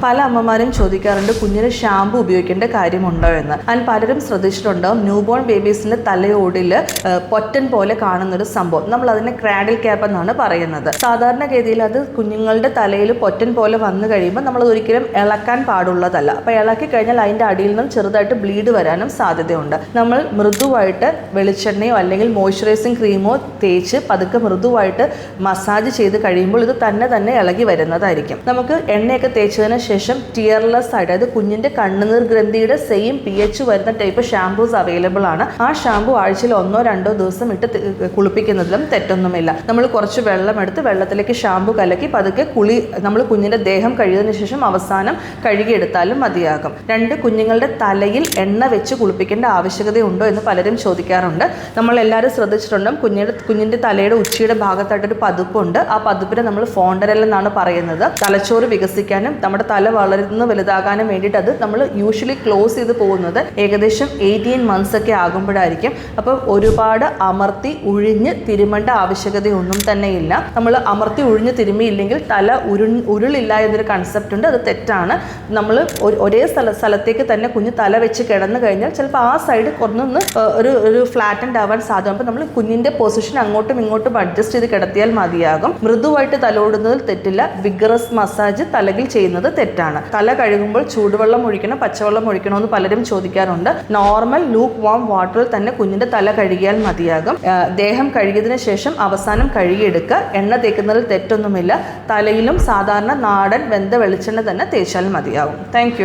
പല അമ്മമാരും ചോദിക്കാറുണ്ട് കുഞ്ഞിന് ഷാമ്പു ഉപയോഗിക്കേണ്ട കാര്യമുണ്ടോ എന്ന്. അതിന് പലരും ശ്രദ്ധിച്ചിട്ടുണ്ടാവും ന്യൂ ബോൺ ബേബീസിന്റെ തലയോടിൽ പൊറ്റൻ പോലെ കാണുന്നൊരു സംഭവം. നമ്മൾ അതിനെ ക്രാഡിൽ ക്യാപ്പ് എന്നാണ് പറയുന്നത്. സാധാരണഗതിയിൽ അത് കുഞ്ഞുങ്ങളുടെ തലയിൽ പൊറ്റൻ പോലെ വന്നു കഴിയുമ്പോൾ നമ്മൾ ഒരിക്കലും ഇളക്കാൻ പാടുള്ളതല്ല. അപ്പോൾ ഇളക്കി കഴിഞ്ഞാൽ അതിൻ്റെ അടിയിൽ നിന്നും ചെറുതായിട്ട് ബ്ലീഡ് വരാനും സാധ്യതയുണ്ട്. നമ്മൾ മൃദുവായിട്ട് വെളിച്ചെണ്ണയോ അല്ലെങ്കിൽ മോയ്സ്ചറൈസിങ് ക്രീമോ തേച്ച് പതുക്കെ മൃദുവായിട്ട് മസാജ് ചെയ്ത് കഴിയുമ്പോൾ ഇത് തന്നെ ഇളകി വരുന്നതായിരിക്കും. നമുക്ക് എണ്ണയൊക്കെ തേച്ചതിന് ശേഷം ടിയർലെസ് ആയിട്ട്, അതായത് കുഞ്ഞിന്റെ കണ്ണുനീർ ഗ്രന്ഥിയുടെ സെയിം pH വരുന്ന ടൈപ്പ് ഷാംപൂസ് അവൈലബിൾ ആണ്. ആ ഷാമ്പു ആഴ്ചയിൽ 1-2 ദിവസം ഇട്ട് കുളിപ്പിക്കുന്നതിലും തെറ്റൊന്നുമില്ല. നമ്മൾ കുറച്ച് വെള്ളം എടുത്ത് വെള്ളത്തിലേക്ക് ഷാമ്പു കലക്കി പതുക്കെ നമ്മൾ കുഞ്ഞിന്റെ ദേഹം കഴുകിയതിനു ശേഷം അവസാനം കഴുകിയെടുത്താലും മതിയാകും. 2 കുഞ്ഞുങ്ങളുടെ തലയിൽ എണ്ണ വെച്ച് കുളിപ്പിക്കേണ്ട ആവശ്യകതയുണ്ടോ എന്ന് പലരും ചോദിക്കാറുണ്ട്. നമ്മൾ എല്ലാവരും ശ്രദ്ധിച്ചിട്ടുണ്ടും കുഞ്ഞിന്റെ തലയുടെ ഉച്ചിയുടെ ഭാഗത്തായിട്ടൊരു പതുപ്പുണ്ട്. ആ പതുപ്പിനെ നമ്മൾ ഫോണ്ടരൽ എന്നാണ് പറയുന്നത്. തലച്ചോറ് വികസിക്കാനും നമ്മുടെ തല വളരുന്ന വലുതാകാനും വേണ്ടിയിട്ട് അത് നമ്മൾ യൂഷ്വലി ക്ലോസ് ചെയ്ത് പോകുന്നത് ഏകദേശം 18 months ഒക്കെ ആകുമ്പോഴായിരിക്കും. അപ്പം ഒരുപാട് അമർത്തി ഉഴിഞ്ഞ് തിരുമേണ്ട ആവശ്യകതയൊന്നും തന്നെ ഇല്ല. നമ്മൾ അമർത്തി ഉഴിഞ്ഞ് തിരുമിയില്ലെങ്കിൽ തല ഉരുളില്ല എന്നൊരു കൺസെപ്റ്റ് ഉണ്ട്. അത് തെറ്റാണ്. നമ്മൾ ഒരേ സ്ഥലത്തേക്ക് തന്നെ കുഞ്ഞ് തല വെച്ച് കിടന്നു കഴിഞ്ഞാൽ ചിലപ്പോൾ ആ സൈഡ് കുറഞ്ഞൊന്ന് ഒരു ഫ്ലാറ്റൻഡ് ആവാൻ സാധ്യത. അപ്പോൾ നമ്മൾ കുഞ്ഞിൻ്റെ പൊസിഷൻ അങ്ങോട്ടും ഇങ്ങോട്ടും അഡ്ജസ്റ്റ് ചെയ്ത് കിടത്തിയാൽ മതിയാകും. മൃദുവായിട്ട് തലോടുന്നതിൽ തെറ്റില്ല. വിഗറസ് മസാജ് തലയിൽ ചെയ്യുന്നത് തെറ്റാണ്. തല കഴുകുമ്പോൾ ചൂടുവെള്ളം ഒഴിക്കണോ പച്ചവെള്ളം ഒഴിക്കണോ എന്ന് പലരും ചോദിക്കാറുണ്ട്. നോർമൽ ലൂക്ക് വാം വാട്ടറിൽ തന്നെ കുഞ്ഞിന്റെ തല കഴുകിയാൽ മതിയാകും. ദേഹം കഴുകിയതിനു ശേഷം അവസാനം കഴുകിയെടുക്കുക. എണ്ണ തേക്കുന്നതിൽ തെറ്റൊന്നുമില്ല. തലയിലും സാധാരണ നാടൻ വെന്ത വെളിച്ചെണ്ണ തന്നെ തേച്ചാൽ മതിയാകും. താങ്ക്